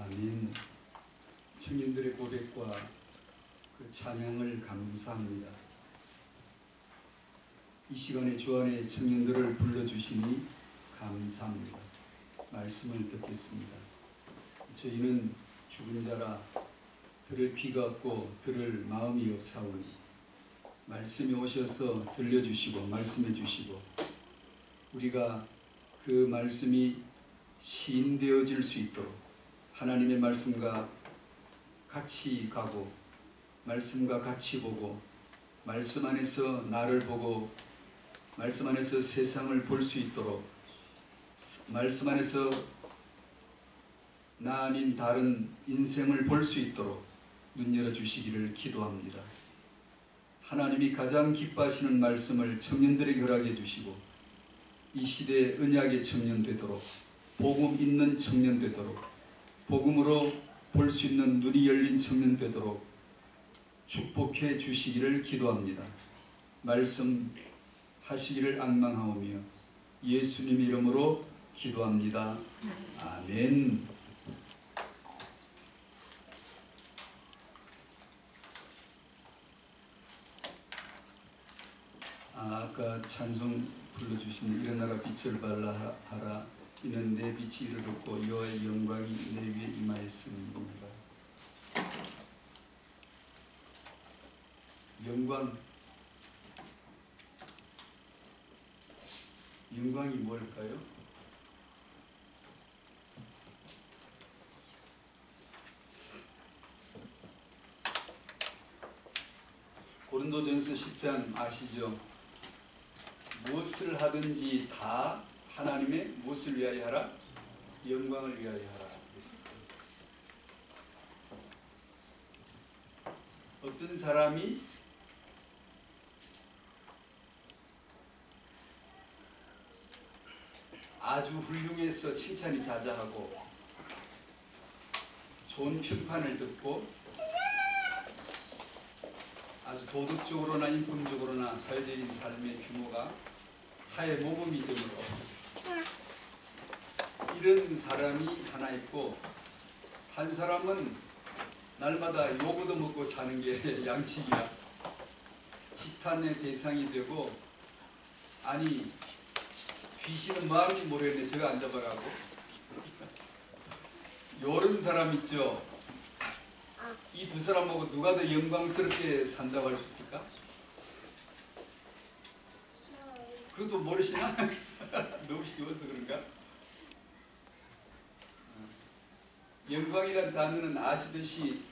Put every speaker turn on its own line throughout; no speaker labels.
아멘. 청년들의 고백과 그 찬양을 감사합니다. 이 시간에 주 안에 청년들을 불러주시니 감사합니다. 말씀을 듣겠습니다. 저희는 죽은 자라 들을 귀가 없고 들을 마음이 없사오니 말씀이 오셔서 들려주시고 말씀해 주시고 우리가 그 말씀이 시인되어질 수 있도록 하나님의 말씀과 같이 가고 말씀과 같이 보고 말씀 안에서 나를 보고 말씀 안에서 세상을 볼 수 있도록 말씀 안에서 나 아닌 다른 인생을 볼 수 있도록 눈 열어주시기를 기도합니다. 하나님이 가장 기뻐하시는 말씀을 청년들에게 허락해 주시고 이 시대의 언약의 청년 되도록 복음 있는 청년 되도록 복음으로 볼 수 있는 눈이 열린 청년 되도록 축복해 주시기를 기도합니다. 말씀하시기를 앙망하오며 예수님 이름으로 기도합니다. 아멘. 아까 찬송 불러주신 일어나라 빛을 발라 하라 이는 내 빛이 이르렀고 여호와의 영광이 내 위에 임하였음이니라. 영광이 뭘까요? 고린도전서 10장 아시죠? 무엇을 하든지 다 하나님의 무엇을 위하여 하라? 영광을 위하여 하라 그랬었죠. 어떤 사람이 아주 훌륭해서 칭찬이 자자하고 좋은 평판을 듣고 아주 도덕적으로나 인품적으로나 사회적인 삶의 규모가 타의 모범이 되므로 이런 사람이 하나 있고 한 사람은 날마다 욕 얻어먹고 사는 게 양식이야. 지탄의 대상이 되고 아니 귀신은 뭐 하는지 모르겠네. 저거 안 잡아가고 요런 사람 있죠. 이 두 사람하고 누가 더 영광스럽게 산다고 할 수 있을까? 그것도 모르시나? 너무 쉬워서 그런가? 영광이란 단어는 아시듯이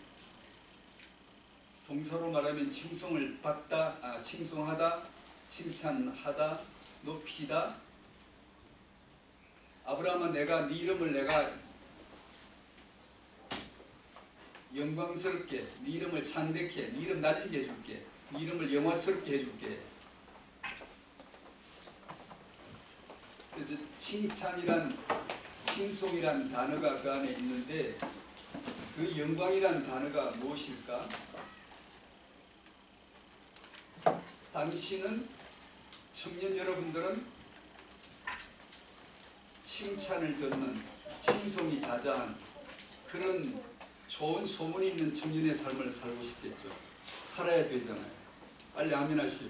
동사로 말하면 칭송을 받다, 칭송하다, 칭찬하다, 높이다. 아브라함은 내가 네 이름을 내가 영광스럽게 네 이름을 찬대케 네 이름 날리게 해줄게 네 이름을 영화스럽게 해줄게. 그래서 칭찬이란 칭송이란 단어가 그 안에 있는데 그 영광이란 단어가 무엇일까? 당신은 청년 여러분들은 칭찬을 듣는 칭송이 자자한 그런 좋은 소문이 있는 청년의 삶을 살고 싶겠죠. 살아야 되잖아요. 빨리 아멘하시오.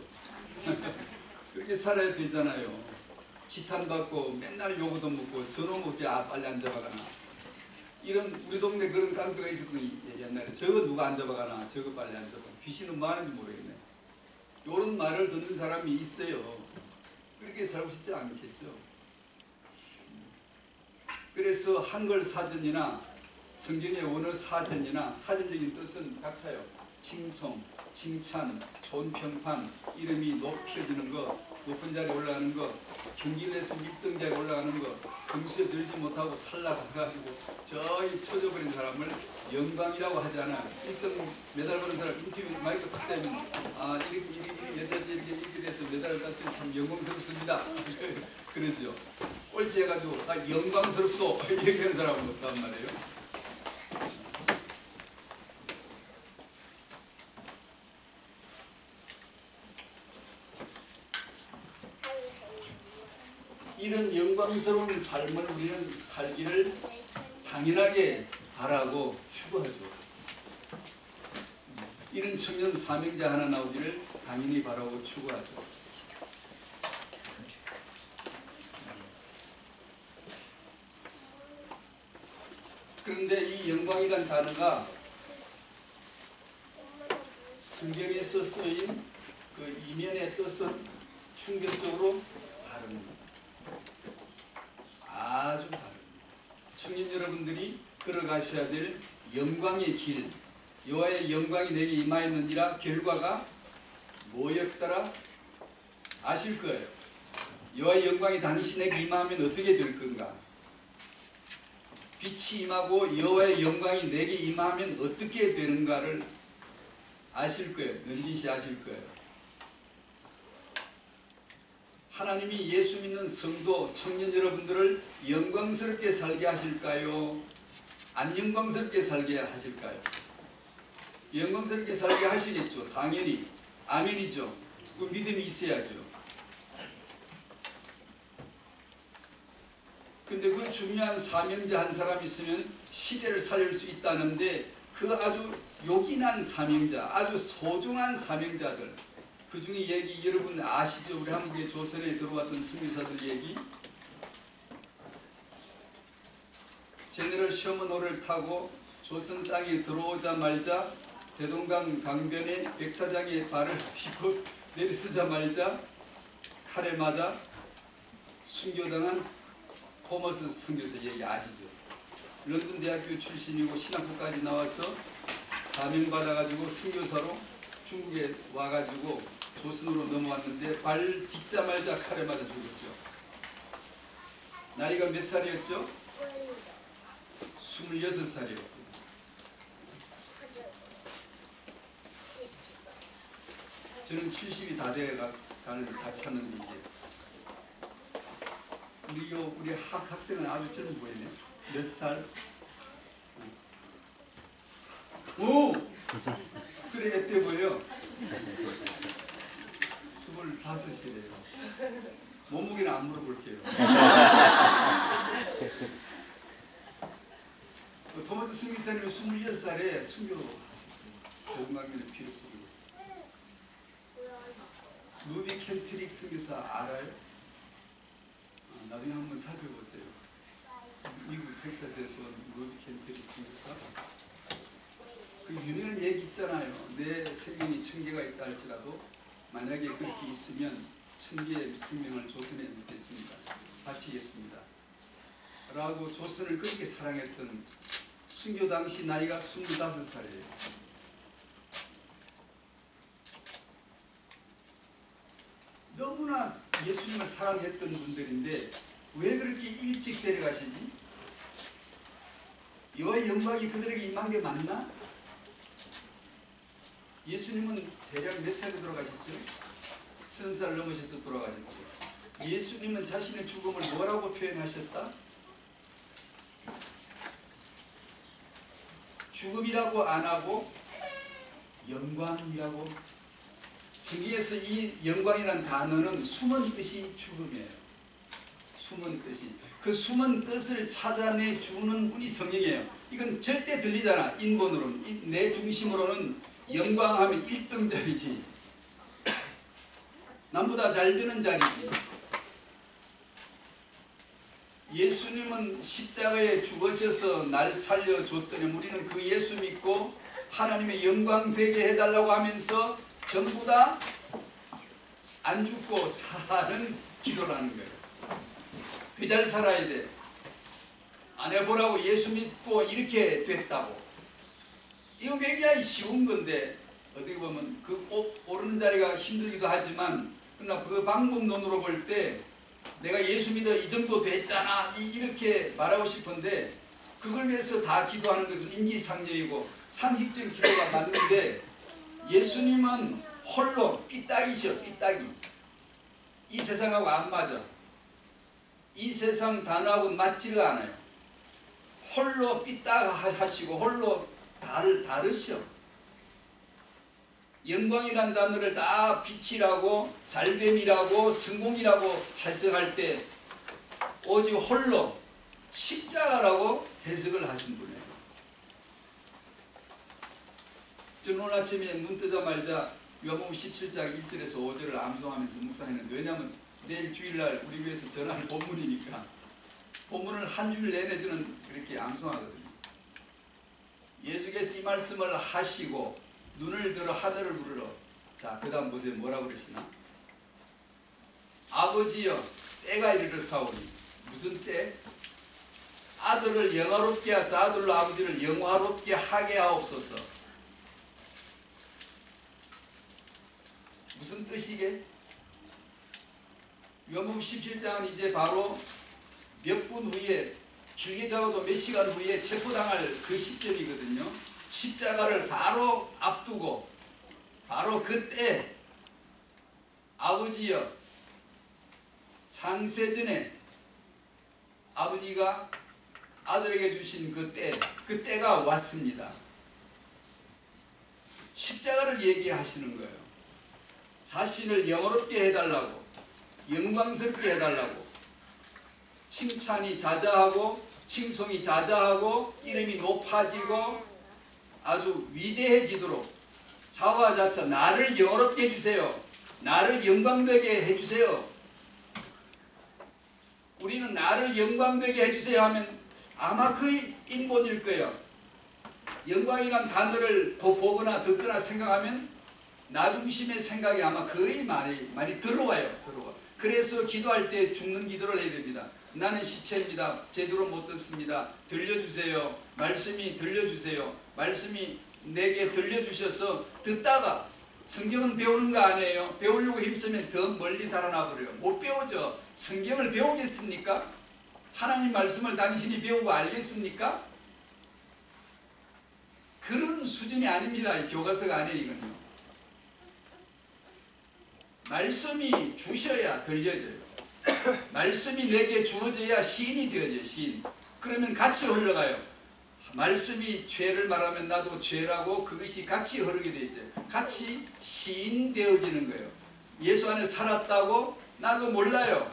그렇게 살아야 되잖아요. 지탄받고 맨날 욕 얻어먹고 저놈 어째 빨리 안 잡아가나. 이런 우리 동네 그런 깡패가 있었거든요. 옛날에 저거 누가 안 잡아가나 저거 빨리 안 잡아. 귀신은 뭐 하는지 모르겠네. 이런 말을 듣는 사람이 있어요. 그렇게 살고 싶지 않겠죠. 그래서 한글 사전이나 성경의 원어 사전이나 사전적인 뜻은 같아요. 칭송, 칭찬, 좋은 평판, 이름이 높여지는 것, 높은 자리에 올라가는 것, 경기를 해서 1등 자리에 올라가는 것, 점수에 들지 못하고 탈락해가지고 저기 쳐져버린 사람을 영광이라고 하지 않아. 1등 메달 받은 사람 인터뷰 마이크 탁 대면 이렇게 여자지 이렇게 돼서 메달을 땄으니 참 영광스럽습니다. 그러죠. 꼴찌 해가지고 영광스럽소 이렇게 하는 사람은 없단 말이에요. 이런 영광스러운 삶을 우리는 살기를 당연하게 바라고 추구하죠. 이런 청년 사명자 하나 나오기를 당연히 바라고 추구하죠. 그런데 이 영광이란 단어가 성경에서 쓰인 그 이면의 뜻은 충격적으로 다릅니다. 아주 다릅니다. 청년 여러분들이 걸어가셔야 될 영광의 길, 여호와의 영광이 내게 임하였는지라 결과가 뭐였더라? 아실 거예요. 여호와의 영광이 당신에게 임하면 어떻게 될 건가? 빛이 임하고 여호와의 영광이 내게 임하면 어떻게 되는가를 아실 거예요. 넌지시 아실 거예요. 하나님이 예수 믿는 성도, 청년 여러분들을 영광스럽게 살게 하실까요? 안 영광스럽게 살게 하실까요? 영광스럽게 살게 하시겠죠. 당연히. 아멘이죠. 그 믿음이 있어야죠. 근데 그 중요한 사명자 한 사람 있으면 시대를 살릴 수 있다는데 그 아주 요긴한 사명자, 아주 소중한 사명자들, 그 중에 얘기 여러분 아시죠? 우리 한국의 조선에 들어왔던 선교사들 얘기. 제너럴 셔먼호를 타고 조선 땅에 들어오자마자 대동강 강변에 백사장의 발을 딛고 내리서자마자 칼에 맞아 순교당한 토머스 선교사 얘기 아시죠? 런던 대학교 출신이고 신학부까지 나와서 사명받아가지고 선교사로 중국에 와가지고 조선으로 넘어왔는데 발 딛자마자 칼에 맞아 죽었죠. 나이가 몇 살이었죠? 26살이었어요. 저는 70이 다 돼가 다 찼는데 이제 우리 학생은 아주 젊어 보이네. 몇 살? 오! 그래 애때 보여. 25이래요. 몸무게는 안 물어볼게요. 토마스 승기사님은 26살에 순교하셨어요. 복음강민의 피를 뿌리고. 누비 켄트릭 선교사 알아요? 나중에 한번 살펴보세요. 미국 텍사스에서 온 누비 켄트릭 선교사. 그 유명한 얘기 있잖아요. 내 생명이 1000개가 있다 할지라도 만약에 그렇게 있으면 1000개의 생명을 조선에 넣겠습니다. 바치겠습니다. 라고 조선을 그렇게 사랑했던 순교 당시 나이가 25살이에요. 너무나 예수님을 사랑했던 분들인데 왜 그렇게 일찍 데려가시지? 여호와의 영광이 그들에게 임한 게 맞나? 예수님은 대략 몇 살에 돌아가셨죠? 30살 넘으셔서 돌아가셨죠. 예수님은 자신의 죽음을 뭐라고 표현하셨다? 죽음이라고 안 하고 영광이라고. 성경에서 이 영광이라는 단어는 숨은 뜻이 죽음이에요. 숨은 뜻이. 그 숨은 뜻을 찾아내 주는 분이 성령이에요. 이건 절대 들리잖아. 인본으로는. 내 중심으로는 영광하면 1등 자리지. 남보다 잘 되는 자리지. 예수님은 십자가에 죽으셔서 날 살려줬더니 우리는 그 예수 믿고 하나님의 영광 되게 해달라고 하면서 전부 다 안 죽고 사는 기도를 하는 거예요. 더 잘 살아야 돼. 안 해보라고 예수 믿고 이렇게 됐다고. 이거 굉장히 쉬운 건데 어떻게 보면 그 오르는 자리가 힘들기도 하지만 그러나 그 방법론으로 볼 때 내가 예수 믿어 이 정도 됐잖아 이렇게 말하고 싶은데 그걸 위해서 다 기도하는 것은 인지상정이고 상식적인 기도가 맞는데 예수님은 홀로 삐딱이셔. 삐딱이. 이 세상하고 안 맞아. 이 세상 단어하고는 맞지가 않아요. 홀로 삐딱하시고 홀로 다르셔. 영광이란 단어를 다 빛이라고 잘됨이라고 성공이라고 해석할 때 오직 홀로 십자가라고 해석을 하신 분이에요. 저는 오늘 아침에 눈 뜨자마자 요한복음 17장 1절에서 5절을 암송하면서 묵상했는데, 왜냐하면 내일 주일날 우리 교회에서 전할 본문이니까 본문을 한 줄 내내 저는 그렇게 암송하거든요. 예수께서 이 말씀을 하시고 눈을 들어 하늘을 우러러, 자 그 다음 보세요. 뭐라고 그러시나? 아버지여 때가 이르렀사오니, 무슨 때? 아들을 영화롭게 하사 아들로 아버지를 영화롭게 하게 하옵소서. 무슨 뜻이게? 요한복음 17장은 이제 바로 몇 분 후에, 길게 잡아도 몇 시간 후에 체포당할 그 시점이거든요. 십자가를 바로 앞두고 바로 그때 아버지여, 창세전에 아버지가 아들에게 주신 그 때가 왔습니다. 십자가를 얘기하시는 거예요. 자신을 영어롭게 해달라고, 영광스럽게 해달라고, 칭찬이 자자하고 칭송이 자자하고 이름이 높아지고 아주 위대해지도록 자화자차 나를 영어롭게 해주세요. 나를 영광되게 해주세요. 우리는 나를 영광되게 해주세요 하면 아마 거의 인본일 거예요. 영광이란 단어를 보거나 듣거나 생각하면 나중심의 생각이 아마 거의 많이 들어와요. 그래서 기도할 때 죽는 기도를 해야 됩니다. 나는 시체입니다. 제대로 못 듣습니다. 들려주세요. 말씀이 들려주세요. 말씀이 내게 들려주셔서 듣다가, 성경은 배우는 거 아니에요. 배우려고 힘쓰면 더 멀리 달아나 버려요. 못 배우죠. 성경을 배우겠습니까? 하나님 말씀을 당신이 배우고 알겠습니까? 그런 수준이 아닙니다. 교과서가 아니에요. 이건요. 말씀이 주셔야 들려져요. 말씀이 내게 주어져야 시인이 되어져요. 시인. 그러면 같이 흘러가요. 말씀이 죄를 말하면 나도 죄라고 그것이 같이 흐르게 되어 있어요. 같이 시인 되어지는 거예요. 예수 안에 살았다고 나도 몰라요.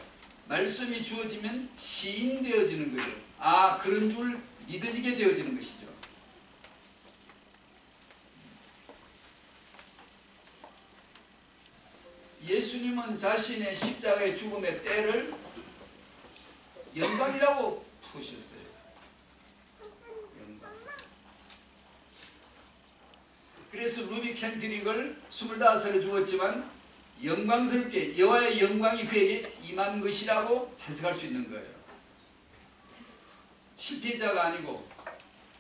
말씀이 주어지면 시인 되어지는 거죠. 아, 그런 줄 믿어지게 되어지는 것이죠. 예수님은 자신의 십자가의 죽음의 때를 영광이라고 푸셨어요. 영광. 그래서 루비 켄트릭을 25살에 죽었지만 영광스럽게 여호와의 영광이 그에게 임한 것이라고 해석할 수 있는 거예요. 실패자가 아니고,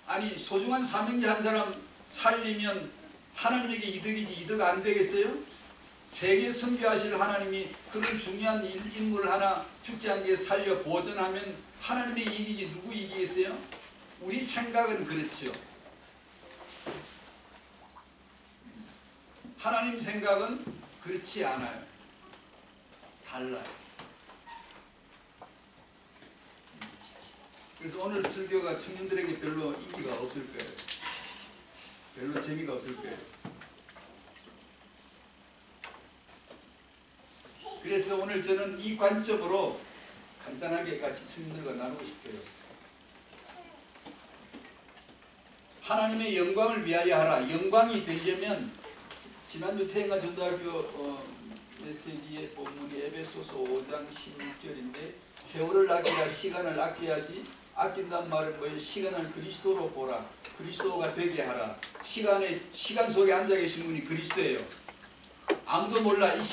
아니 소중한 사명자 한 사람 살리면 하나님에게 이득이지 이득 안 되겠어요? 세계 선교하실 하나님이 그런 중요한 인물 하나 죽지 않게 살려 보존하면 하나님의 이익이지 누구 이익이겠어요? 우리 생각은 그렇죠. 하나님 생각은 그렇지 않아요. 달라요. 그래서 오늘 설교가 청년들에게 별로 인기가 없을 거예요. 별로 재미가 없을 거예요. 그래서 오늘 저는 이 관점으로 간단하게 같이 청년들과 나누고 싶어요. 하나님의 영광을 위하여 하라. 영광이 되려면, 지난주 태영아 전도학교 메시지의 본문이 에베소서 5장 16절인데, 세월을 아끼라, 시간을 아껴야지. 아낀단 말은 뭐예요? 시간을 그리스도로 보라. 그리스도가 되게 하라. 시간 속에 앉아 계신 분이 그리스도예요. 아무도 몰라. 이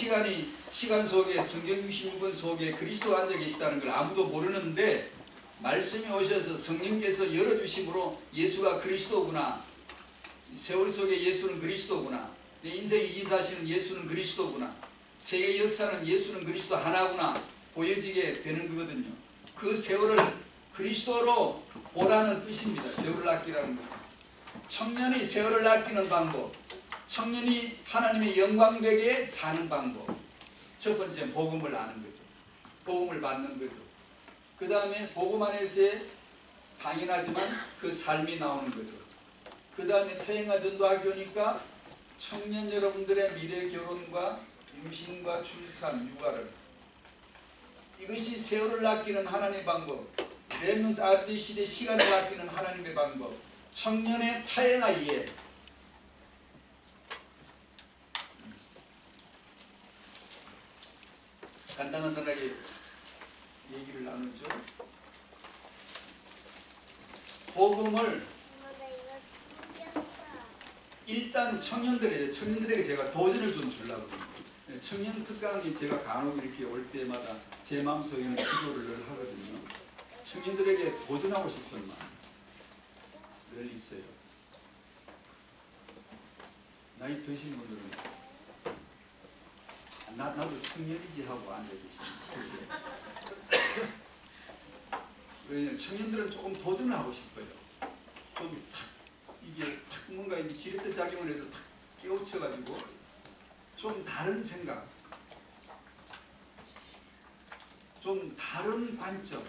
시간 속에, 성경 66권 속에 그리스도가 앉아 계시다는 걸 아무도 모르는데, 말씀이 오셔서 성령께서 열어주심으로 예수가 그리스도구나, 세월 속에 예수는 그리스도구나, 내 인생의 24시는 예수는 그리스도구나, 세계 역사는 예수는 그리스도 하나구나 보여지게 되는 거거든요. 그 세월을 그리스도로 보라는 뜻입니다. 세월을 아끼라는 것은 청년이 세월을 아끼는 방법, 청년이 하나님의 영광되게 사는 방법. 첫 번째 복음을 아는 거죠. 복음을 받는 거죠. 그 다음에 복음 안에서의 당연하지만 그 삶이 나오는 거죠. 그 다음에 태영아 전도학교니까 청년 여러분들의 미래 결혼과 임신과 출산, 육아를, 이것이 세월을 아끼는 하나님의 방법, 렘넌트 RD 시대 시간을 아끼는 하나님의 방법, 청년의 타영아 이해, 간단하게 얘기를 나누죠. 복음을 일단 청년들에게 제가 도전을 좀 주려고 합니다. 청년 특강이 제가 간혹 이렇게 올 때마다 제 마음속에는 기도를 늘 하거든요. 청년들에게 도전하고 싶은 마음 늘 있어요. 나이 드신 분들은 나도 청년이지 하고 앉아 계십니다. 왜냐면 청년들은 조금 도전을 하고 싶어요. 좀 이게 뭔가 지렛대 작용을 해서 탁 깨우쳐가지고 좀 다른 생각, 좀 다른 관점.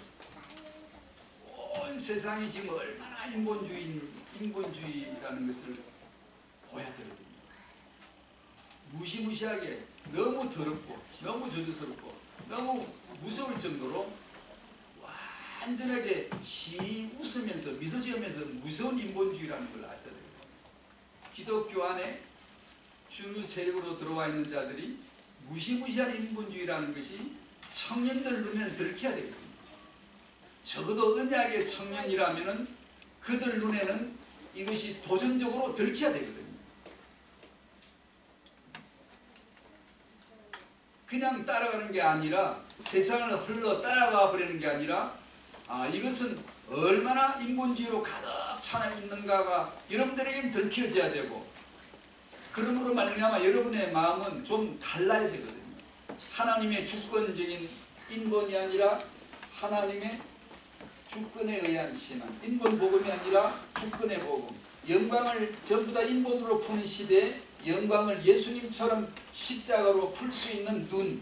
온 세상이 지금 얼마나 인본주의라는 것을 보여야 되거든요. 무시무시하게 너무 더럽고 너무 저주스럽고 너무 무서울 정도로 완전하게 웃으면서 미소 지으면서 무서운 인본주의라는 걸 아셔야 돼요. 기독교 안에 주 세력으로 들어와 있는 자들이 무시무시한 인본주의라는 것이 청년들 눈에는 들켜야 되거든요. 적어도 언약의 청년이라면은 그들 눈에는 이것이 도전적으로 들켜야 되거든요. 그냥 따라가는 게 아니라 세상을 흘러 따라가 버리는 게 아니라 이것은 얼마나 인본주의로 가득 차 있는가가 여러분들에게는 들켜져야 되고, 그러므로 말미암아 여러분의 마음은 좀 달라야 되거든요. 하나님의 주권적인 인본이 아니라 하나님의 주권에 의한 신앙, 인본 복음이 아니라 주권의 복음, 영광을 전부 다 인본으로 푸는 시대에 영광을 예수님처럼 십자가로 풀 수 있는 눈.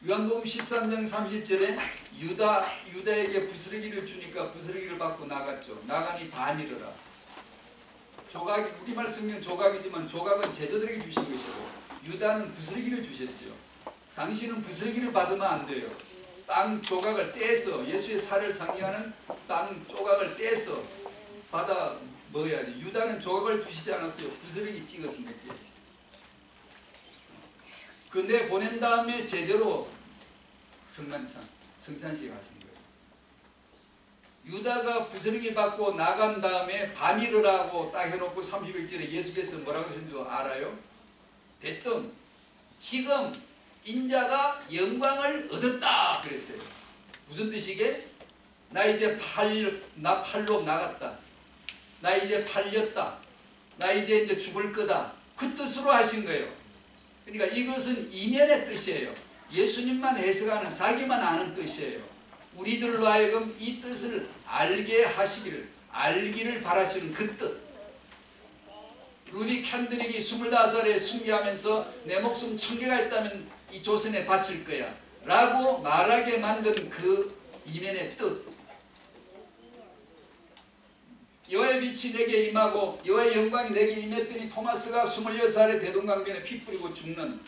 요한복음 13장 30절에 유다에게 부스러기를 주니까 부스러기를 받고 나갔죠. 나가니 반이르라. 조각이, 우리말 성경 조각이지만 조각은 제자들에게 주신 것이고 유다는 부스러기를 주셨죠. 당신은 부스러기를 받으면 안 돼요. 땅 조각을 떼서, 예수의 살을 상징하는 땅 조각을 떼서 받아 먹어야지. 유다는 조각을 주시지 않았어요. 부스러기 찍어서 먹게. 근데 보낸 다음에 제대로 성찬식 하신 거예요. 유다가 부스러기 받고 나간 다음에 밤이르라고 딱 해놓고 31절에 예수께서 뭐라고 하신 줄 알아요? 대뜸 지금 인자가 영광을 얻었다 그랬어요. 무슨 뜻이게? 나 이제 팔로 나갔다. 나 이제 팔렸다. 나 이제 죽을 거다. 그 뜻으로 하신 거예요. 그러니까 이것은 이면의 뜻이에요. 예수님만 해석하는, 자기만 아는 뜻이에요. 우리들로 하여금 이 뜻을 알게 하시기를, 알기를 바라시는 그 뜻. 루디 캔드릭이 25살에 순교하면서 내 목숨 1000개가 있다면 이 조선에 바칠 거야 라고 말하게 만든 그 이면의 뜻. 여호와의 빛이 내게 임하고 여호와의 영광이 내게 임했더니 토마스가 26살에 대동강변에 피 뿌리고 죽는,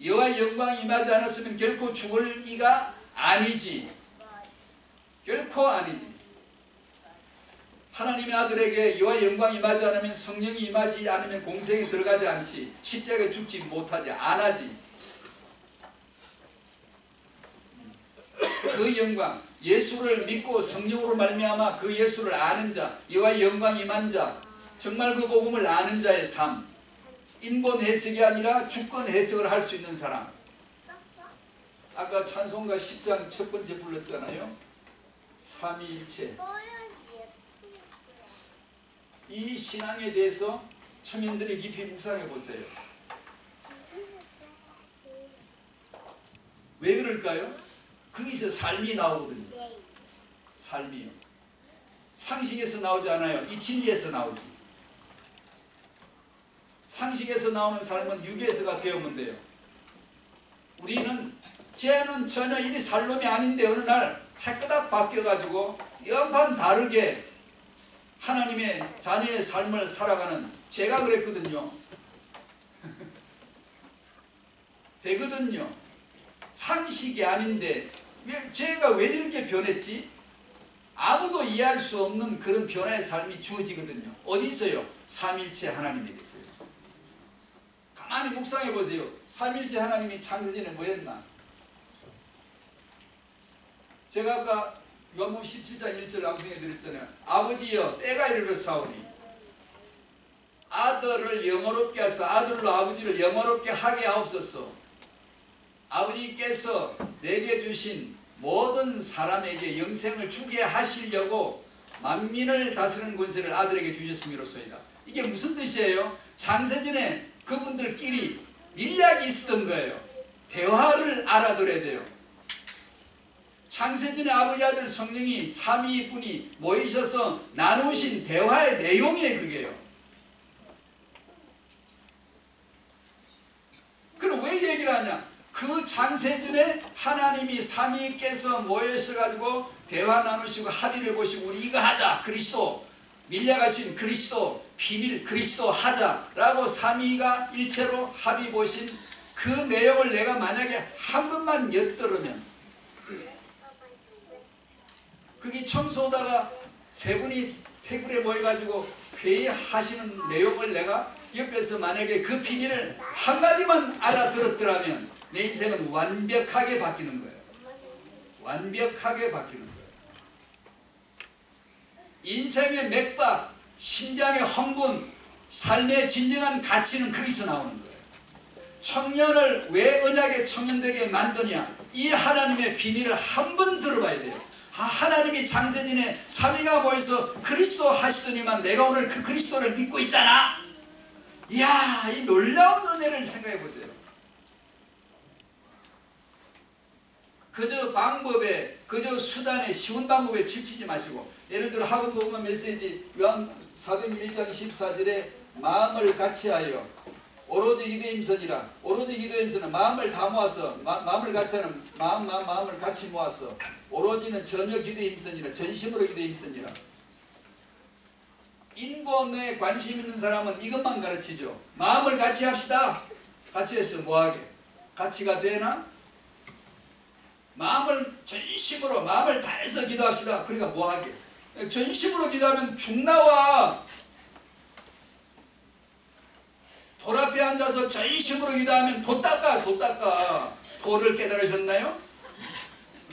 여호와의 영광이 임하지 않았으면 결코 죽을 이가 아니지. 결코 아니지. 하나님의 아들에게 여호와의 영광이 임하지 않으면, 성령이 임하지 않으면 공생에 들어가지 않지. 십자가에 죽지 못하지, 안 하지. 그 영광, 예수를 믿고 성령으로 말미암아 그 예수를 아는 자, 여호와의 영광이 임한 자, 정말 그 복음을 아는 자의 삶, 인본 해석이 아니라 주권 해석을 할 수 있는 사람. 아까 찬송가 10장 첫 번째 불렀잖아요. 삼위일체. 이 신앙에 대해서 청년들이 깊이 묵상해 보세요. 왜 그럴까요? 거기서 삶이 나오거든요. 삶이요. 상식에서 나오지 않아요. 이 진리에서 나오지. 상식에서 나오는 삶은 유기에서가 배우면 돼요. 우리는 쟤는 전혀 이리 살 놈이 아닌데 어느 날 해끄닥 바뀌어가지고 연판 다르게 하나님의 자녀의 삶을 살아가는, 제가 그랬거든요. 되거든요. 상식이 아닌데 제가 왜 이렇게 변했지? 아무도 이해할 수 없는 그런 변화의 삶이 주어지거든요. 어디 있어요? 삼일체 하나님에게 있어요. 가만히 묵상해 보세요. 삼위일체 하나님이 창세전에 뭐 했나? 제가 아까 요한복음 17장 1절 암송해 드렸잖아요. 아버지여 때가 이르렀사오니 아들을 영화롭게 하사 아들로 아버지를 영화롭게 하게 하옵소서. 아버지께서 내게 주신 모든 사람에게 영생을 주게 하시려고 만민을 다스리는 권세를 아들에게 주셨음이로소이다. 이게 무슨 뜻이에요? 창세전에 그분들끼리 밀약이 있었던 거예요. 대화를 알아들어야 돼요. 창세전에 아버지 아들 성령이 삼위분이 모이셔서 나누신 대화의 내용이 그게요. 그럼 왜 얘기를 하냐? 그 창세전에 하나님이 삼위께서 모여셔가지고 대화 나누시고 합의를 보시고 우리 이거 하자. 그리스도 밀려가신 그리스도 비밀 그리스도 하자라고 삼위가 일체로 합의 보신 그 내용을 내가 만약에 한 번만 엿들으면 그게 청소하다가 세 분이 테이블에 모여가지고 회의하시는 내용을 내가 옆에서 만약에 그 비밀을 한마디만 알아들었더라면 내 인생은 완벽하게 바뀌는 거예요. 완벽하게 바뀌는 거예요. 인생의 맥박, 심장의 흥분, 삶의 진정한 가치는 거기서 나오는 거예요. 청년을 왜 언약의 청년 되게 만드냐? 이 하나님의 비밀을 한 번 들어봐야 돼요. 하나님이 창세전에 삼위가 모여서 그리스도 하시더니만 내가 오늘 그 그리스도를 믿고 있잖아. 이야, 이 놀라운 은혜를 생각해 보세요. 그저 방법에, 그저 수단에, 쉬운 방법에 치우치지 마시고, 예를 들어 학원 복음 메시지 요한 4장 1장 14절에 마음을 같이하여 오로지 기도임선이라. 오로지 기도임선은 마음을 다 모아서, 마음을 같이 하는 마음을 같이 모아서, 오로지는 전혀 기도임선이라. 전심으로 기도임선이라. 인본에 관심 있는 사람은 이것만 가르치죠. 마음을 같이 합시다. 같이 해서 뭐하게? 같이가 되나? 마음을 전심으로 마음을 다해서 기도합시다. 그러니까 뭐하게? 전심으로 기도하면 죽 나와. 돌 앞에 앉아서 전심으로 기도하면 도 닦아. 도를 깨달으셨나요?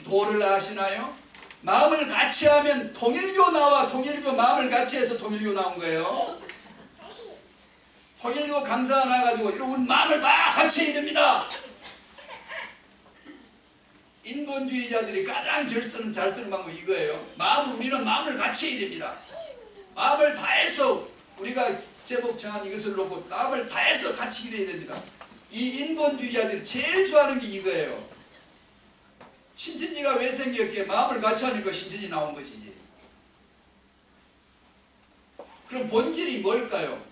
도를 아시나요? 마음을 같이 하면 통일교 나와. 통일교 마음을 같이 해서 통일교 나온 거예요. 통일교 강사가 나와가지고 이러고 마음을 다 같이 해야 됩니다. 인본주의자들이 가장 잘 쓰는 방법이 이거예요. 우리는 마음을 같이 해야 됩니다. 마음을 다해서 우리가 제복 정한 이것을 놓고 마음을 다해서 같이 기도해야 됩니다. 이 인본주의자들이 제일 좋아하는 게 이거예요. 신천지가 왜 생겼게? 마음을 같이 하니까 신천지 나온 것이지. 그럼 본질이 뭘까요?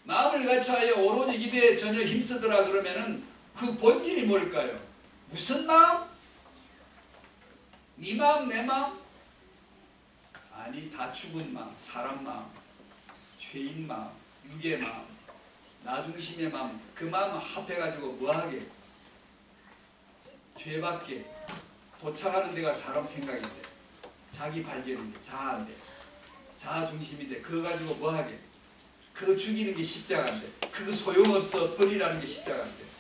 마음을 같이 하여 오로지 기도에 전혀 힘쓰더라 그러면은 그 본질이 뭘까요? 무슨 마음? 네 마음, 내 마음? 아니, 다 죽은 마음, 사람 마음, 죄인 마음, 육의 마음, 나 중심의 마음. 그 마음 합해가지고 뭐하게? 죄밖에. 도착하는 데가 사람 생각인데, 자기 발견인데, 자아인데, 자아 중심인데, 그거 가지고 뭐하게? 그거 죽이는 게 십자가인데, 그거 소용없어 버리라는 게 십자가인데,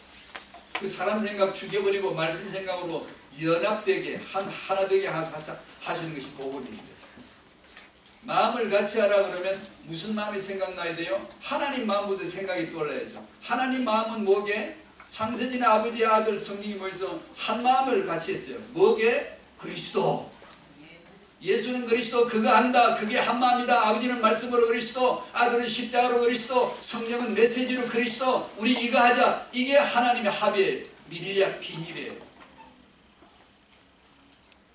그 사람 생각 죽여버리고 말씀 생각으로 연합되게 하나 되게 하시는 것이 복음입니다. 마음을 같이 하라 그러면 무슨 마음이 생각나야 돼요? 하나님 마음부터 생각이 떠올라야죠. 하나님 마음은 뭐게? 창세전에 아버지 아들 성령이 모여서 한 마음을 같이 했어요. 뭐게? 그리스도. 예수는 그리스도, 그거 한다. 그게 한 마음이다. 아버지는 말씀으로 그리스도, 아들은 십자가로 그리스도, 성령은 메시지로 그리스도. 우리 이거 하자. 이게 하나님의 합의예요. 밀약 비밀이에요.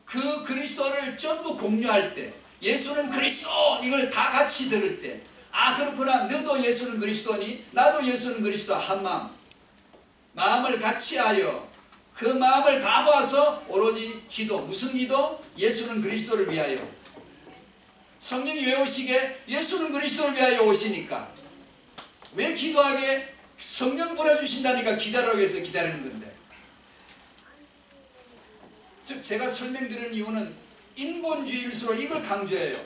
그 그리스도를 전부 공유할 때, 예수는 그리스도 이걸 다 같이 들을 때, 아 그렇구나, 너도 예수는 그리스도니 나도 예수는 그리스도. 한 마음, 마음을 같이 하여 그 마음을 다 모아서 오로지 기도. 무슨 기도? 예수는 그리스도를 위하여. 성령이 왜 오시게? 예수는 그리스도를 위하여 오시니까. 왜 기도하게? 성령 보내주신다니까 기다리라고 해서 기다리는 건데. 즉 제가 설명드리는 이유는 인본주의일수록 이걸 강조해요.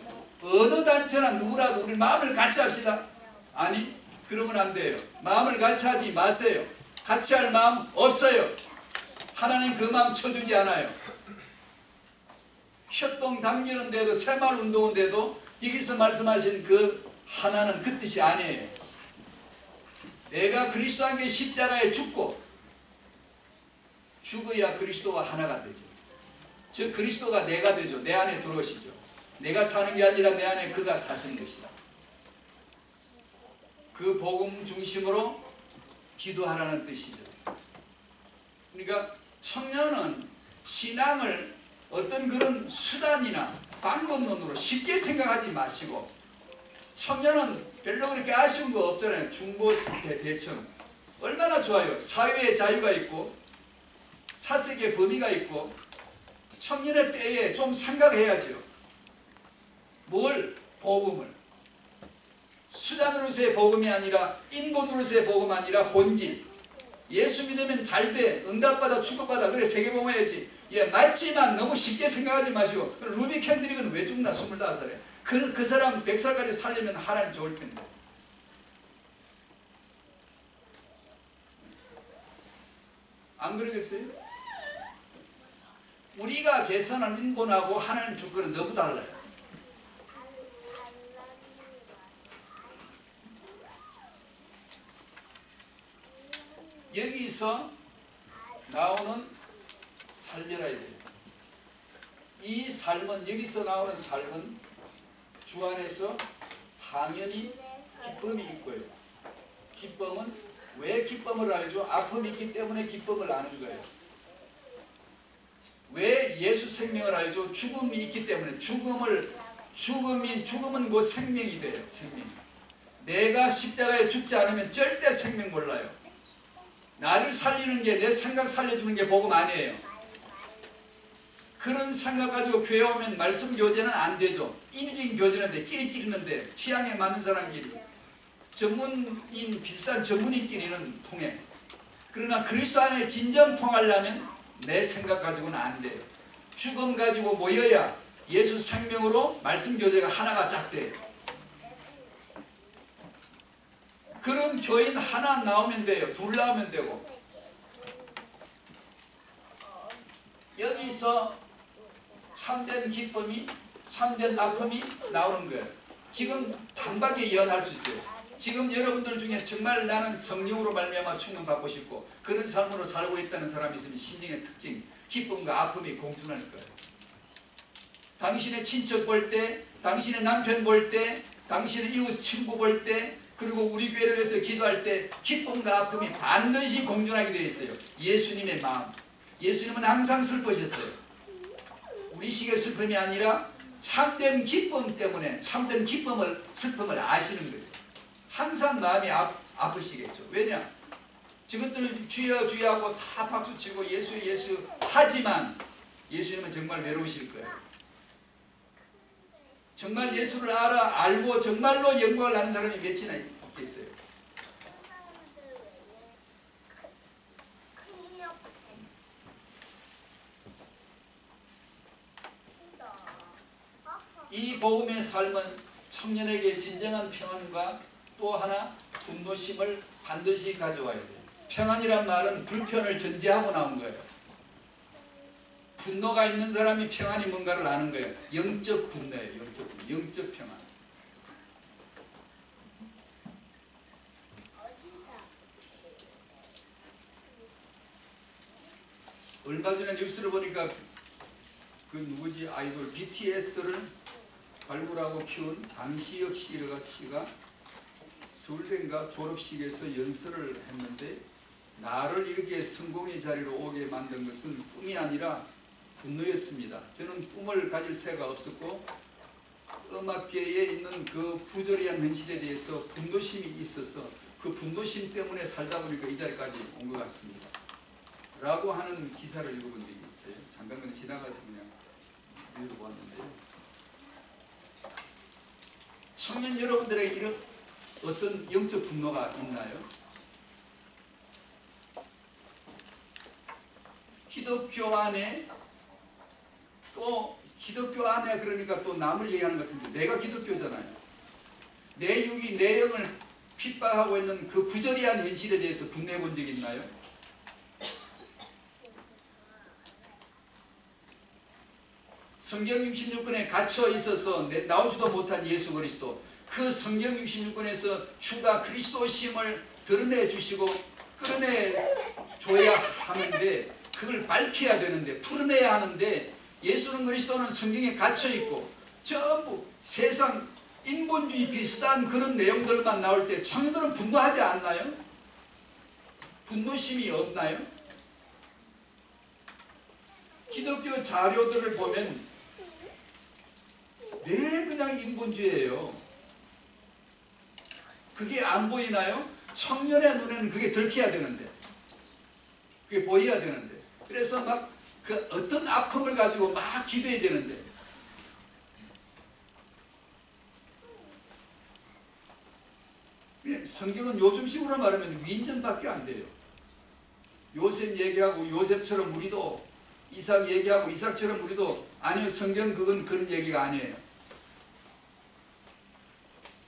어느 단체나 누구라도 우리 마음을 같이 합시다. 아니, 그러면 안 돼요. 마음을 같이 하지 마세요. 같이 할 마음 없어요. 하나님 그 마음 쳐주지 않아요. 협동 당기는데도 새마을 운동인데도 여기서 말씀하신 그 하나는 그 뜻이 아니에요. 내가 그리스도와 함께 십자가에 죽고 죽어야 그리스도와 하나가 되죠. 즉 그리스도가 내가 되죠. 내 안에 들어오시죠. 내가 사는 게 아니라 내 안에 그가 사시는 것이다. 그 복음 중심으로 기도하라는 뜻이죠. 그러니까 청년은 신앙을 어떤 그런 수단이나 방법론으로 쉽게 생각하지 마시고, 청년은 별로 그렇게 아쉬운 거 없잖아요. 중고 대처는 얼마나 좋아요. 사회의 자유가 있고 사색의 범위가 있고. 청년의 때에 좀 생각해야죠. 뭘? 복음을. 수단으로서의 복음이 아니라, 인본으로서의 복음 아니라 본질. 예수 믿으면 잘 돼, 응답받아, 축복받아, 그래 세계복음 해야지. 예, 맞지만 너무 쉽게 생각하지 마시고. 루비 캔드릭은 왜 죽나 25살에. 그 사람 100살까지 살려면 하나님 좋을 텐데. 안 그러겠어요? 우리가 계산한 인본하고 하나님 주권은 너무 달라요. 여기서 나오는 살려라 이래요. 이 삶은, 여기서 나오는 삶은 주 안에서 당연히 기쁨이 있고요. 기쁨은 왜 기쁨을 알죠? 아픔이 있기 때문에 기쁨을 아는 거예요. 왜 예수 생명을 알죠? 죽음이 있기 때문에. 죽음은 곧 생명이 돼요. 생명. 내가 십자가에 죽지 않으면 절대 생명 몰라요. 나를 살리는 게, 내 생각 살려주는 게 복음 아니에요. 그런 생각 가지고 교회 오면 말씀 교제는 안 되죠. 인위적인 교제는데, 끼리끼리는데, 취향에 맞는 사람끼리, 전문인, 비슷한 전문인끼리는 통해. 그러나 그리스도 안에 진정 통하려면 내 생각 가지고는 안 돼요. 죽음 가지고 모여야 예수 생명으로 말씀 교제가 하나가 쫙 돼요. 그런 교인 하나 나오면 돼요. 둘 나오면 되고. 여기서 참된 기쁨이, 참된 아픔이 나오는 거예요. 지금 단박에 예언할 수 있어요. 지금 여러분들 중에 정말 나는 성령으로 말미암아 충만받고 싶고 그런 삶으로 살고 있다는 사람이 있으면 심령의 특징, 기쁨과 아픔이 공존할 거예요. 당신의 친척 볼 때, 당신의 남편 볼 때, 당신의 이웃 친구 볼 때, 그리고 우리 교회를 위해서 기도할 때 기쁨과 아픔이 반드시 공존하게 되어 있어요. 예수님의 마음. 예수님은 항상 슬퍼졌어요. 우리식의 슬픔이 아니라 참된 기쁨 때문에, 참된 슬픔을 아시는 거죠. 항상 마음이 아프시겠죠. 왜냐? 저것들 주여 주여 하고 다 박수치고 예수 예수 하지만 예수님은 정말 외로우실 거예요. 정말 예수를 알고 정말로 영광을 아는 사람이 몇이나 있겠어요. 이 복음의 삶은 청년에게 진정한 평안과 또 하나 분노심을 반드시 가져와야 돼요. 평안이란 말은 불편을 전제하고 나온 거예요. 분노가 있는 사람이 평안이 뭔가를 아는 거예요. 영적 분노예요. 영적 평안. 얼마 전에 뉴스를 보니까 그 누구지 아이돌 BTS를 발굴하고 키운 방시혁 씨가 서울대인가 졸업식에서 연설을 했는데, 나를 이렇게 성공의 자리로 오게 만든 것은 꿈이 아니라 분노였습니다. 저는 꿈을 가질 새가 없었고 음악계에 있는 그 부조리한 현실에 대해서 분노심이 있어서 그 분노심 때문에 살다 보니까 이 자리까지 온 것 같습니다. 라고 하는 기사를 읽어본 적이 있어요. 잠깐 그냥 지나가서 그냥 읽어보았는데요. 청년 여러분들에게 이런 어떤 영적 분노가 있나요? 기독교 안에 그러니까 또 남을 얘기하는 것 같은데, 내가 기독교잖아요. 내 육이 내 영을 핍박하고 있는 그 부조리한 현실에 대해서 분노해 본 적이 있나요? 성경 66권에 갇혀 있어서 나오지도 못한 예수 그리스도, 그 성경 66권에서 주가 그리스도심을 드러내 주시고 끌어내 줘야 하는데, 그걸 밝혀야 되는데, 풀어내야 하는데, 예수는 그리스도는 성경에 갇혀 있고 전부 세상 인본주의 비슷한 그런 내용들만 나올 때 청년들은 분노하지 않나요? 분노심이 없나요? 기독교 자료들을 보면 그냥 인본주의예요. 그게 안 보이나요? 청년의 눈에는 그게 들켜야 되는데, 그게 보여야 되는데, 그래서 막 그 어떤 아픔을 가지고 막 기도해야 되는데, 성경은 요즘식으로 말하면 위인전밖에 안 돼요. 요셉 얘기하고 요셉처럼 우리도, 이삭 얘기하고 이삭처럼 우리도, 아니요, 성경 그건 그런 얘기가 아니에요.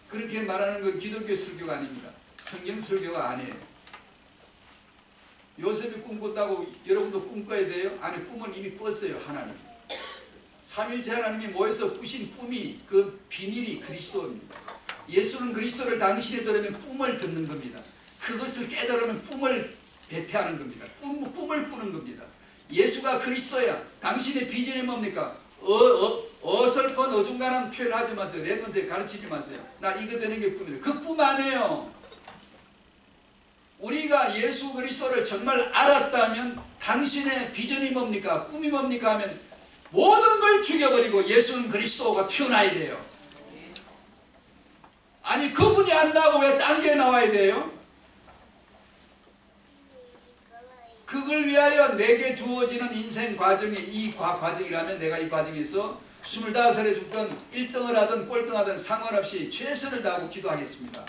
그렇게 말하는 건 기독교 설교가 아닙니다. 성경 설교가 아니에요. 요셉이 꿈꿨다고 여러분도 꿈꿔야 돼요? 아니, 꿈은 이미 꿨어요. 하나님 삼일째 하나님이 모여서 꾸신 꿈이, 그 비밀이 그리스도입니다. 예수는 그리스도를 당신이 들으면 꿈을 듣는 겁니다. 그것을 깨달으면 꿈을 배태하는 겁니다. 꿈을 꾸는 겁니다. 예수가 그리스도야. 당신의 비전이 뭡니까? 어설픈 어중간한 표현하지 마세요. 랩런트에 가르치지 마세요. 나 이거 되는 게 꿈이다. 그 꿈 아니에요. 우리가 예수 그리스도를 정말 알았다면 당신의 비전이 뭡니까? 꿈이 뭡니까? 하면 모든 걸 죽여버리고 예수는 그리스도가 튀어나와야 돼요. 아니, 그분이 안 나오고 왜 딴 게 나와야 돼요? 그걸 위하여 내게 주어지는 인생 과정이 이 과정이라면 내가 이 과정에서 25살에 죽든 1등을 하든 꼴등하든 상관없이 최선을 다하고 기도하겠습니다.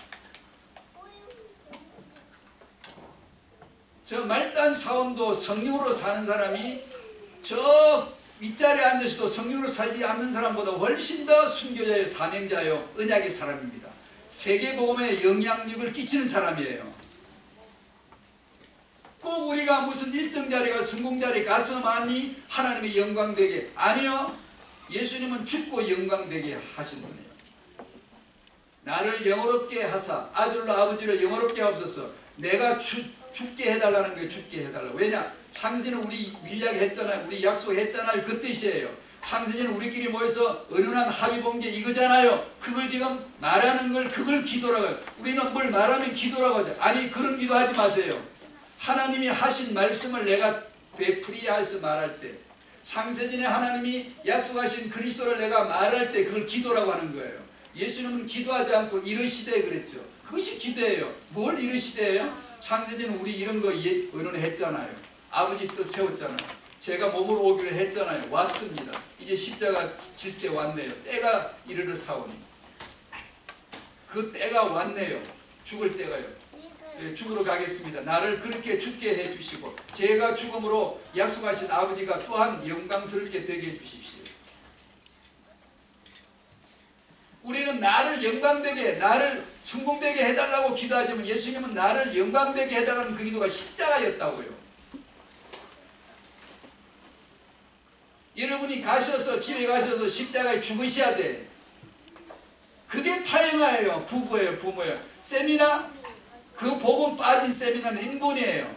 저 말단 사원도 성령으로 사는 사람이 저 윗자리에 앉아서도 성령으로 살지 않는 사람보다 훨씬 더 순교자요, 사명자요, 언약의 사람입니다. 세계복음에 영향력을 끼치는 사람이에요. 꼭 우리가 무슨 1등 자리가 성공 자리에 가서만이 하나님의 영광되게, 아니요, 예수님은 죽고 영광되게 하신 분이에요. 나를 영어롭게 하사 아들로 아버지를 영어롭게 하옵소서. 내가 죽게 해달라는 거예요. 죽게 해달라고. 왜냐? 창세전은 우리 밀약했잖아요. 우리 약속했잖아요. 그 뜻이에요. 창세전은 우리끼리 모여서 은은한 합의 본 게 이거잖아요. 그걸 지금 말하는 걸, 그걸 기도라고 해요. 우리는 뭘 말하면 기도라고 하죠. 아니, 그런 기도하지 마세요. 하나님이 하신 말씀을 내가 되풀이해서 말할 때, 창세전에 하나님이 약속하신 그리스도를 내가 말할 때 그걸 기도라고 하는 거예요. 예수님은 기도하지 않고 이르시되 그랬죠. 그것이 기도예요. 뭘 이르시되예요? 창세전은 우리 이런 거 의논했잖아요. 아버지 뜻 세웠잖아요. 제가 몸으로 오기로 했잖아요. 왔습니다. 이제 십자가 질 때 왔네요. 때가 이르러 사오니. 그 때가 왔네요. 죽을 때가요. 죽으러 가겠습니다. 나를 그렇게 죽게 해주시고 제가 죽음으로 약속하신 아버지가 또한 영광스럽게 되게 해주십시오. 우리는 나를 영광되게, 나를 성공되게 해달라고 기도하지만 예수님은 나를 영광되게 해달라는 그 기도가 십자가였다고요. 여러분이 가셔서, 집에 가셔서 십자가에 죽으셔야 돼. 그게 타영화예요. 부부예요. 부모예요. 세미나, 그 복음 빠진 세미나는 인본이에요.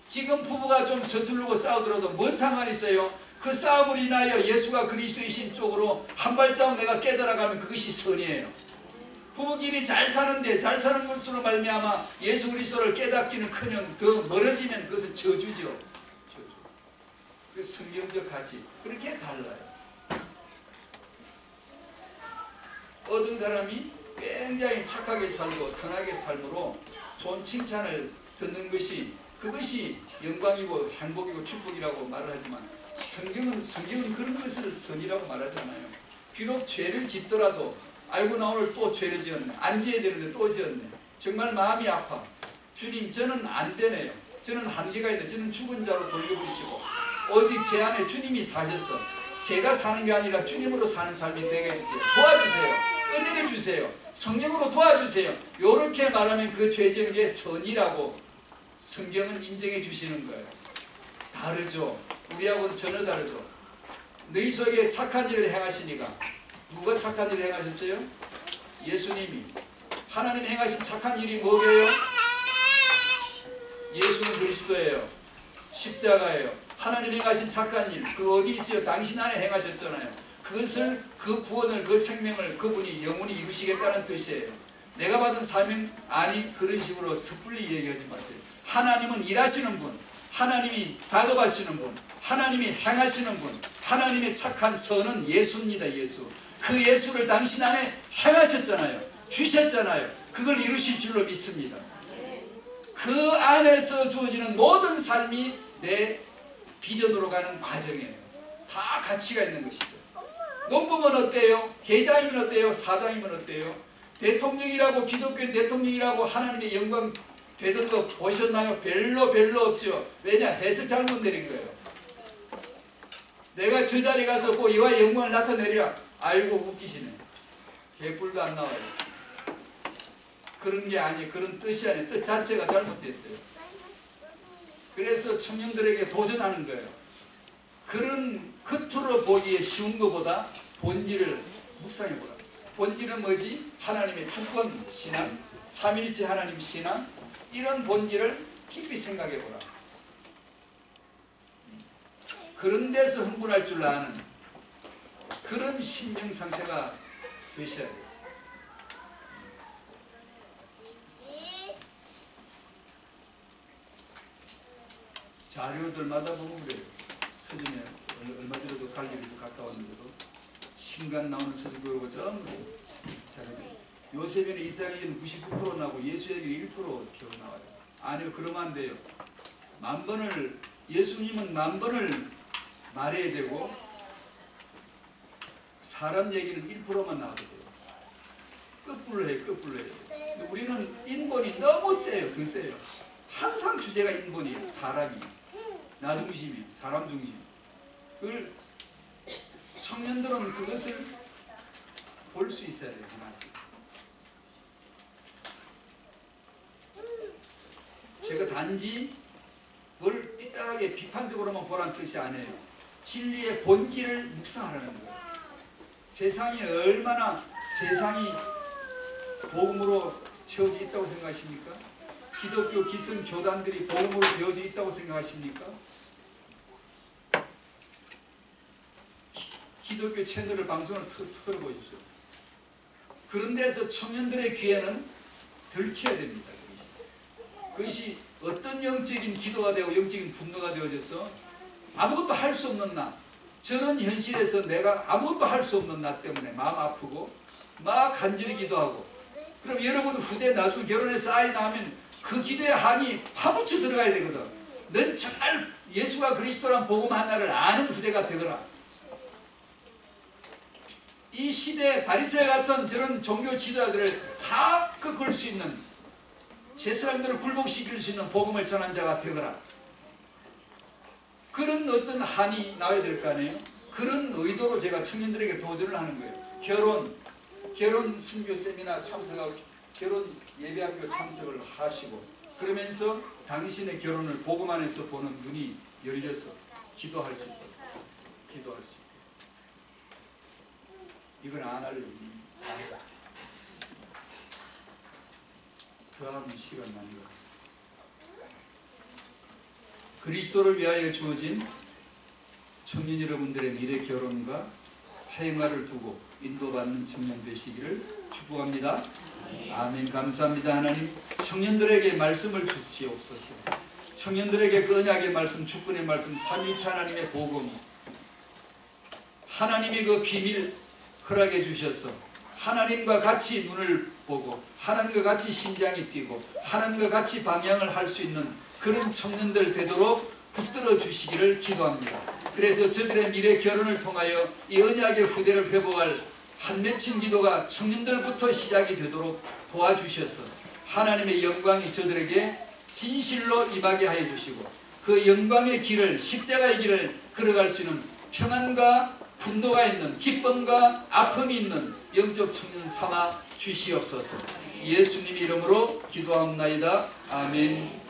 지금 부부가 좀 서투르고 싸우더라도 뭔 상관이 있어요? 그 싸움을 인하여 예수가 그리스도이신 쪽으로 한 발자국 내가 깨달아가면 그것이 선이에요. 부부끼리 잘 사는데, 잘 사는 것으로 말미암아 예수 그리스도를 깨닫기는커녕 더 멀어지면 그것은 저주죠. 저주. 그 성경적 가치, 그렇게 달라요. 어떤 사람이 굉장히 착하게 살고 선하게 삶으로 좋은 칭찬을 듣는 것이, 그것이 영광이고 행복이고 축복이라고 말을 하지만 성경은 그런 것을 선이라고 말하지 않아요. 비록 죄를 짓더라도 아이고 나 오늘 또 죄를 지었네. 안 지어야 되는데 또 지었네. 정말 마음이 아파. 주님, 저는 안 되네요. 저는 한계가 있네. 저는 죽은 자로 돌려버리시고 오직 제 안에 주님이 사셔서 제가 사는 게 아니라 주님으로 사는 삶이 되게 해주세요. 도와주세요. 은혜를 주세요. 성령으로 도와주세요. 이렇게 말하면 그 죄 지은 게 선이라고 성경은 인정해 주시는 거예요. 다르죠. 우리하고는 전혀 다르죠. 너희 속에 착한 일을 행하시니까. 누가 착한 일을 행하셨어요? 예수님이. 하나님 행하신 착한 일이 뭐예요? 예수는 그리스도예요. 십자가예요. 하나님 행하신 착한 일, 그 어디 있어요? 당신 안에 행하셨잖아요. 그것을, 그 구원을, 그 생명을 그분이 영원히 이루시겠다는 뜻이에요. 내가 받은 사명, 아니, 그런 식으로 섣불리 얘기하지 마세요. 하나님은 일하시는 분, 하나님이 작업하시는 분, 하나님이 행하시는 분, 하나님의 착한 선은 예수입니다. 예수. 그 예수를 당신 안에 행하셨잖아요. 주셨잖아요. 그걸 이루실 줄로 믿습니다. 그 안에서 주어지는 모든 삶이 내 비전으로 가는 과정이에요. 다 가치가 있는 것이죠. 농부면 어때요? 계장이면 어때요? 사장이면 어때요? 대통령이라고, 기독교인 대통령이라고 하나님의 영광 되던 거 보셨나요? 별로 없죠. 왜냐? 해석 잘못 내린 거예요. 내가 저 자리에 가서 꼭 여호와의 영광을 나타내리라. 알고 웃기시네. 개뿔도 안 나와요. 그런 게 아니에요. 그런 뜻이 아니에요. 뜻 자체가 잘못됐어요. 그래서 청년들에게 도전하는 거예요. 그런 겉으로 보기에 쉬운 것보다 본질을 묵상해보라. 본질은 뭐지? 하나님의 주권 신앙, 삼일째 하나님 신앙, 이런 본질을 깊이 생각해보라. 그런 데서 흥분할 줄 아는 그런 심령 상태가 되셔야 돼요. 자료들마다 보면 그래요. 서점에 얼마 전에도 갈리에서 갔다 왔는데도 신간 나오는 서점도 그러고 전부 자료들. 요셉에는 이삭에게는 99% 나고 예수에게는 1% 겨우 나와요. 아니요, 그러면 안 돼요. 예수님은 만번을 말해야 되고 사람 얘기는 1%만 나와도 돼요. 거꾸로 해요. 근데 우리는 인본이 너무 세요. 더 세요. 항상 주제가 인본이에요. 사람이. 나 중심이, 사람 중심. 그걸 청년들은 그것을 볼 수 있어야 돼요. 하나씩. 제가 단지 뭘 삐딱하게 비판적으로만 보라는 뜻이 아니에요. 진리의 본질을 묵상하라는 거예요. 세상이 복음으로 채워져 있다고 생각하십니까? 기독교 기성 교단들이 복음으로 되어져 있다고 생각하십니까? 기독교 채널을 방송을 틀어보십시오. 그런 데서 청년들의 귀에는 들켜야 됩니다. 그것이 어떤 영적인 기도가 되고 영적인 분노가 되어져서 아무것도 할 수 없는 나, 저런 현실에서 내가 아무것도 할 수 없는 나 때문에 마음 아프고 막 간절히 기도하고, 그럼 여러분 후대 나중에 결혼해서 아이 낳으면 그 기도의 한이 파묻혀 들어가야 되거든. 넌 정말 예수가 그리스도란 복음 하나를 아는 후대가 되거라. 이 시대 바리새와 같은 저런 종교 지도자들을 다 꺾을 수 있는, 제 사람들을 굴복시킬 수 있는 복음을 전한 자가 되거라. 그런 어떤 한이 나와야 될 거 아니에요. 그런 의도로 제가 청년들에게 도전을 하는 거예요. 결혼 선교 세미나 참석하고 결혼 예배학교 참석을 하시고, 그러면서 당신의 결혼을 복음 안에서 보는 눈이 열려서 기도할 수 있도록. 이건 안 할 일이 다 해요. 더 하면 시간 많이 갔어요. 그리스도를 위하여 주어진 청년 여러분들의 미래 결혼과 태영아를 두고 인도받는 청년 되시기를 축복합니다. 아멘. 감사합니다. 하나님, 청년들에게 말씀을 주시옵소서. 청년들에게 그 언약의 말씀, 주권의 말씀, 삼위일체 하나님의 복음, 하나님이 그 비밀 허락해 주셔서 하나님과 같이 눈을 보고 하나님과 같이 심장이 뛰고 하나님과 같이 방향을 할 수 있는 그런 청년들 되도록 붙들어 주시기를 기도합니다. 그래서 저들의 미래 결혼을 통하여 이 언약의 후대를 회복할 한 맺힌 기도가 청년들부터 시작이 되도록 도와주셔서 하나님의 영광이 저들에게 진실로 임하게 하여 주시고, 그 영광의 길을, 십자가의 길을 걸어갈 수 있는 평안과 분노가 있는, 기쁨과 아픔이 있는 영적 청년 삼아 주시옵소서. 예수님 이름으로 기도합나이다. 아멘.